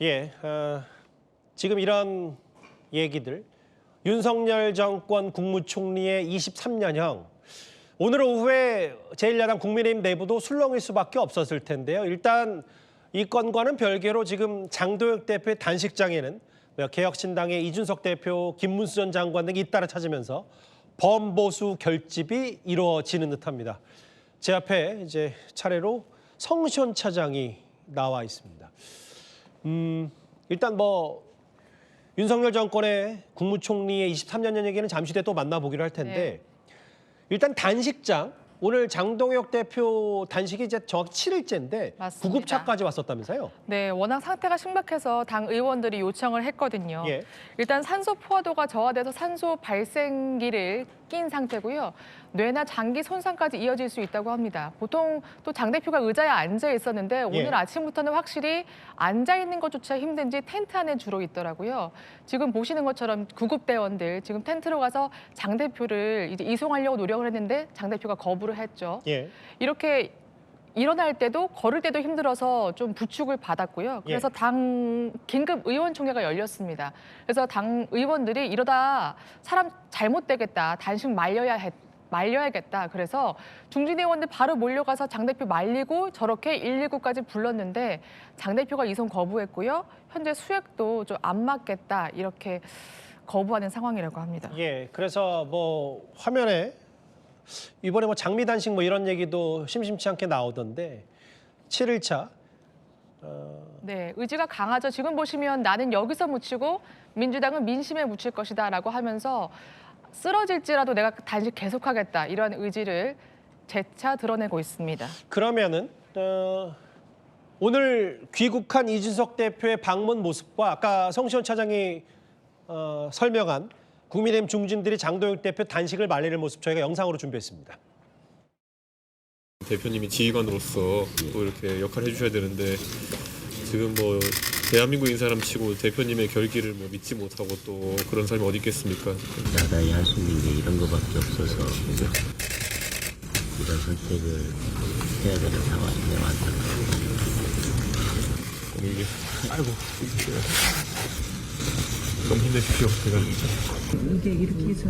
예, 지금 이런 얘기들, 윤석열 정권 국무총리의 23년형, 오늘 오후에 제1야당 국민의힘 내부도 술렁일 수밖에 없었을 텐데요. 일단 이 건과는 별개로 지금 장도혁 대표의 단식장에는 개혁신당의 이준석 대표, 김문수 전 장관 등이 잇따라 찾으면서 범보수 결집이 이루어지는 듯합니다. 제 앞에 이제 차례로 성시현 차장이 나와 있습니다. 일단 윤석열 정권의 국무총리의 23년 얘기는 잠시 뒤에 또 만나보기로 할 텐데 일단 단식장, 오늘 장동혁 대표 단식이 이제 정확히 7일째인데 맞습니다. 구급차까지 왔었다면서요? 네, 워낙 상태가 심각해서 당 의원들이 요청을 했거든요. 예. 일단 산소 포화도가 저하돼서 산소 발생기를 낀 상태고요. 뇌나 장기 손상까지 이어질 수 있다고 합니다. 보통 또 장 대표가 의자에 앉아 있었는데 오늘 아침부터는 확실히 앉아 있는 것조차 힘든지 텐트 안에 주로 있더라고요. 지금 보시는 것처럼 구급대원들 지금 텐트로 가서 장 대표를 이제 이송하려고 노력을 했는데 장 대표가 거부를 했죠. 예. 이렇게 일어날 때도 걸을 때도 힘들어서 좀 부축을 받았고요. 그래서 당 긴급 의원총회가 열렸습니다. 그래서 당 의원들이 이러다 사람 잘못되겠다, 단식 말려야겠다. 그래서 중진 의원들 바로 몰려가서 장 대표 말리고 저렇게 119까지 불렀는데 장 대표가 이송 거부했고요. 현재 수액도 좀 안 맞겠다 이렇게 거부하는 상황이라고 합니다. 예, 그래서 화면에 이번에 장미 단식 이런 얘기도 심심치 않게 나오던데 7일차. 네, 의지가 강하죠. 지금 보시면 나는 여기서 묻히고 민주당은 민심에 묻힐 것이다라고 하면서 쓰러질지라도 내가 단식 계속하겠다 이런 의지를 재차 드러내고 있습니다. 그러면은 오늘 귀국한 이준석 대표의 방문 모습과 아까 성시현 차장이 설명한 국민의힘 중진들이 장도혁 대표 단식을 말리는 모습 저희가 영상으로 준비했습니다. 대표님이 지휘관으로서 또 이렇게 역할을 해주셔야 되는데 지금 대한민국인 사람 치고 대표님의 결기를 믿지 못하고 또 그런 사람이 어디 있겠습니까? 야당이 할 수 있는 게 이런 거밖에 없어서 그죠? 이런 선택을 해야 되는 상황인데 안타까워요. 아이고 너무 힘내십시오. 제가 이게 이렇게 해서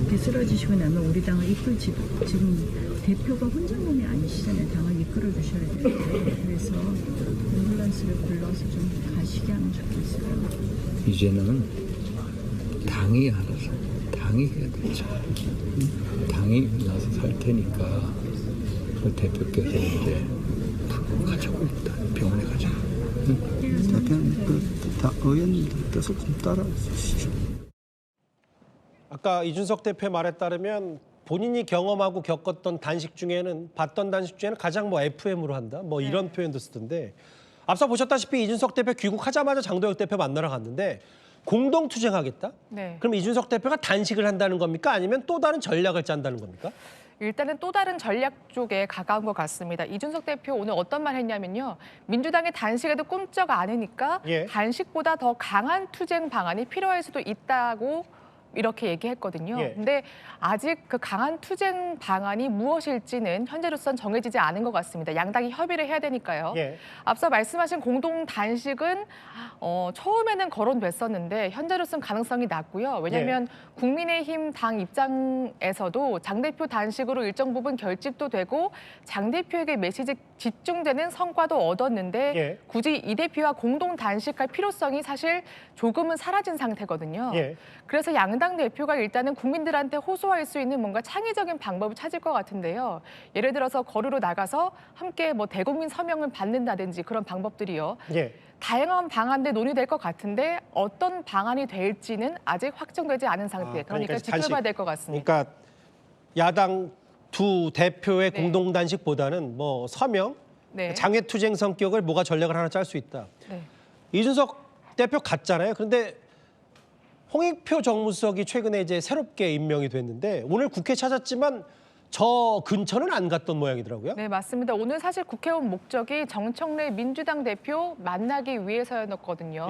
이렇게 쓰러지시고 나면 우리 당을 이끌 지금 대표가 혼자만이 아니시잖아요. 당을 이끌어 주셔야 되는데 그래서 앰뷸런스를 불러서 좀 가시게 하면 좋겠어요. 이제는 당이 알아서 당이 해야 되죠. 당이 나서 살 테니까 그 대표께서 이제 가자고 일단 병원에 가자고. 대표님 의원님들 뜻을 좀 따라 주시죠. 아까 이준석 대표의 말에 따르면 본인이 경험하고 겪었던 단식 중에는 봤던 단식 중에는 가장 FM으로 한다 이런 표현도 쓰던데 앞서 보셨다시피 이준석 대표 귀국하자마자 장도혁 대표 만나러 갔는데 공동 투쟁하겠다? 네. 그럼 이준석 대표가 단식을 한다는 겁니까? 아니면 또 다른 전략을 짠다는 겁니까? 일단은 또 다른 전략 쪽에 가까운 것 같습니다. 이준석 대표 오늘 어떤 말 했냐면요. 민주당의 단식에도 꼼짝 않으니까 단식보다 더 강한 투쟁 방안이 필요할 수도 있다고 이렇게 얘기했거든요. 근데 아직 그 강한 투쟁 방안이 무엇일지는 현재로선 정해지지 않은 것 같습니다. 양당이 협의를 해야 되니까요. 앞서 말씀하신 공동 단식은 처음에는 거론됐었는데 현재로선 가능성이 낮고요. 왜냐하면 국민의힘 당 입장에서도 장 대표 단식으로 일정 부분 결집도 되고 장 대표에게 메시지 집중되는 성과도 얻었는데 굳이 이 대표와 공동 단식할 필요성이 사실 조금은 사라진 상태거든요. 그래서 양당 대표가 일단은 국민들한테 호소할 수 있는 뭔가 창의적인 방법을 찾을 것 같은데요. 예를 들어서 거리로 나가서 함께 대국민 서명을 받는다든지 그런 방법들이요. 다양한 방안들 논의될 것 같은데 어떤 방안이 될지는 아직 확정되지 않은 상태. 그러니까 지켜봐야 될 것 같습니다. 그러니까 야당 두 대표의 공동 단식보다는 서명, 장외투쟁 성격을 전략을 하나 짤 수 있다. 이준석 대표 갔잖아요. 그런데 홍익표 정무수석이 최근에 이제 새롭게 임명이 됐는데 오늘 국회 찾았지만 저 근처는 안 갔던 모양이더라고요. 네, 맞습니다. 오늘 사실 국회의원 목적이 정청래 민주당 대표 만나기 위해서였거든요.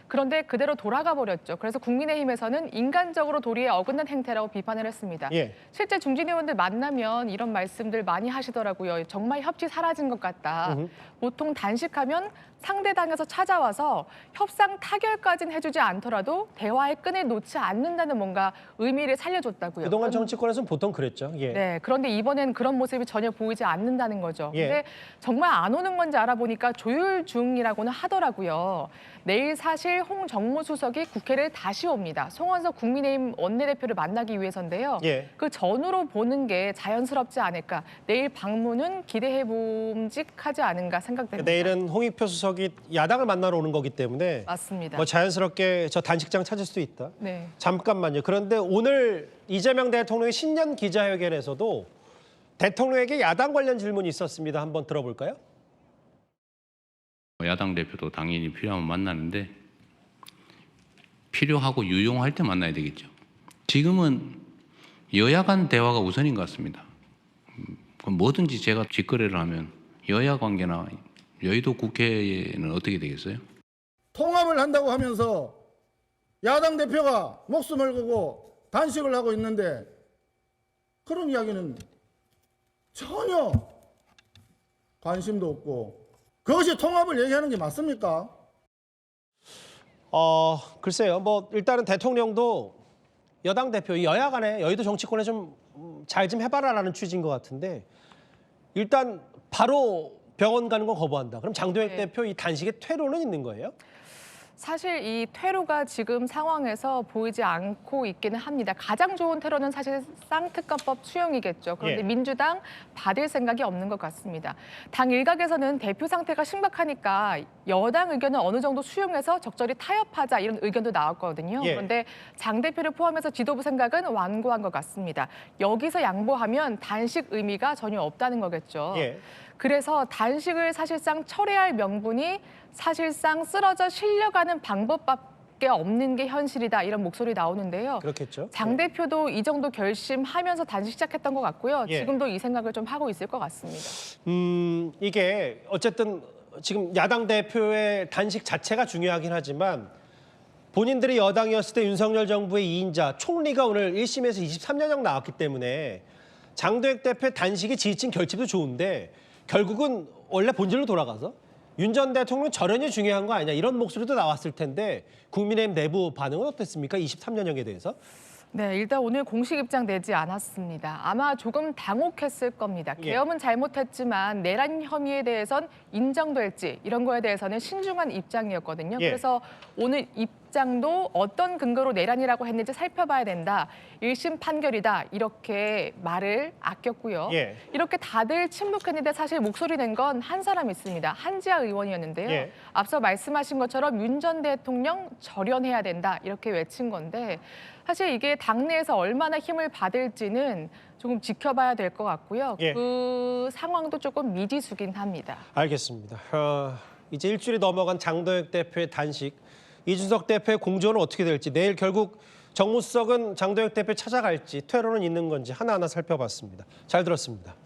그런데 그대로 돌아가 버렸죠. 그래서 국민의힘에서는 인간적으로 도리에 어긋난 행태라고 비판을 했습니다. 실제 중진 의원들 만나면 이런 말씀들 많이 하시더라고요. 정말 협치 사라진 것 같다. 보통 단식하면 상대 당에서 찾아와서 협상 타결까지는 해주지 않더라도 대화의 끈을 놓지 않는다는 뭔가 의미를 살려줬다고요. 그동안 정치권에서는 보통 그랬죠. 예. 네, 그런데 이번엔 그런 모습이 전혀 보이지 않는다는 거죠. 예. 근데 정말 안 오는 건지 알아보니까 조율 중이라고는 하더라고요. 내일 사실 홍 정무수석이 국회를 다시 옵니다. 송원석 국민의힘 원내대표를 만나기 위해서인데요. 예. 그 전후로 보는 게 자연스럽지 않을까. 내일 방문은 기대해봄직하지 않은가 생각됩니다. 내일은 홍익표 수석이 야당을 만나러 오는 거기 때문에 맞습니다. 뭐 자연스럽게 저 단식장 찾을 수도 있다. 네. 잠깐만요. 그런데 오늘 이재명 대통령의 신년 기자회견에서도 대통령에게 야당 관련 질문이 있었습니다. 한번 들어볼까요? 야당 대표도 당연히 필요하면 만나는데 필요하고 유용할 때 만나야 되겠죠. 지금은 여야 간 대화가 우선인 것 같습니다. 그럼 뭐든지 제가 직거래를 하면 여야 관계나 여의도 국회에는 어떻게 되겠어요? 통합을 한다고 하면서 야당 대표가 목숨을 걸고 단식을 하고 있는데 그런 이야기는 전혀 관심도 없고 그것이 통합을 얘기하는 게 맞습니까? 글쎄요. 뭐 일단은 대통령도 여당 대표, 여야 간에 여의도 정치권에 좀 잘 좀 해봐라라는 취지인 것 같은데 일단 바로 병원 가는 건 거부한다. 그럼 장도혁 네. 대표 이 단식의 퇴로는 있는 거예요? 사실 이 퇴로가 지금 상황에서 보이지 않고 있기는 합니다. 가장 좋은 퇴로는 사실 쌍특검법 수용이겠죠. 그런데 예. 민주당 받을 생각이 없는 것 같습니다. 당 일각에서는 대표 상태가 심각하니까 여당 의견은 어느 정도 수용해서 적절히 타협하자 이런 의견도 나왔거든요. 예. 그런데 장 대표를 포함해서 지도부 생각은 완고한 것 같습니다. 여기서 양보하면 단식 의미가 전혀 없다는 거겠죠. 예. 그래서 단식을 사실상 철회할 명분이 사실상 쓰러져 실려가는 방법밖에 없는 게 현실이다 이런 목소리 나오는데요. 그렇겠죠. 장 대표도 이 정도 결심하면서 단식 시작했던 것 같고요. 예. 지금도 이 생각을 좀 하고 있을 것 같습니다. 이게 어쨌든 지금 야당 대표의 단식 자체가 중요하긴 하지만 본인들이 여당이었을 때 윤석열 정부의 2인자 총리가 오늘 1심에서 23년형 나왔기 때문에 장도혁 대표의 단식이 지지층 결집도 좋은데 결국은 원래 본질로 돌아가서 윤 전 대통령 절연이 중요한 거 아니냐 이런 목소리도 나왔을 텐데 국민의힘 내부 반응은 어땠습니까? 23년형에 대해서? 네, 일단 오늘 공식 입장 내지 않았습니다. 아마 조금 당혹했을 겁니다. 예. 계엄은 잘못했지만 내란 혐의에 대해선 인정될지 이런 거에 대해서는 신중한 입장이었거든요. 예. 그래서 오늘 입장도 어떤 근거로 내란이라고 했는지 살펴봐야 된다. 1심 판결이다. 이렇게 말을 아꼈고요. 예. 이렇게 다들 침묵했는데 사실 목소리 낸 건 한 사람 있습니다. 한지아 의원이었는데요. 예. 앞서 말씀하신 것처럼 윤 전 대통령 절연해야 된다. 이렇게 외친 건데 사실 이게 당내에서 얼마나 힘을 받을지는 조금 지켜봐야 될 것 같고요. 예. 그 상황도 조금 미지수긴 합니다. 알겠습니다. 이제 일주일이 넘어간 장도혁 대표의 단식, 이준석 대표의 공조는 어떻게 될지 내일 결국 정무수석은 장도혁 대표 찾아갈지 퇴로는 있는 건지 하나하나 살펴봤습니다. 잘 들었습니다.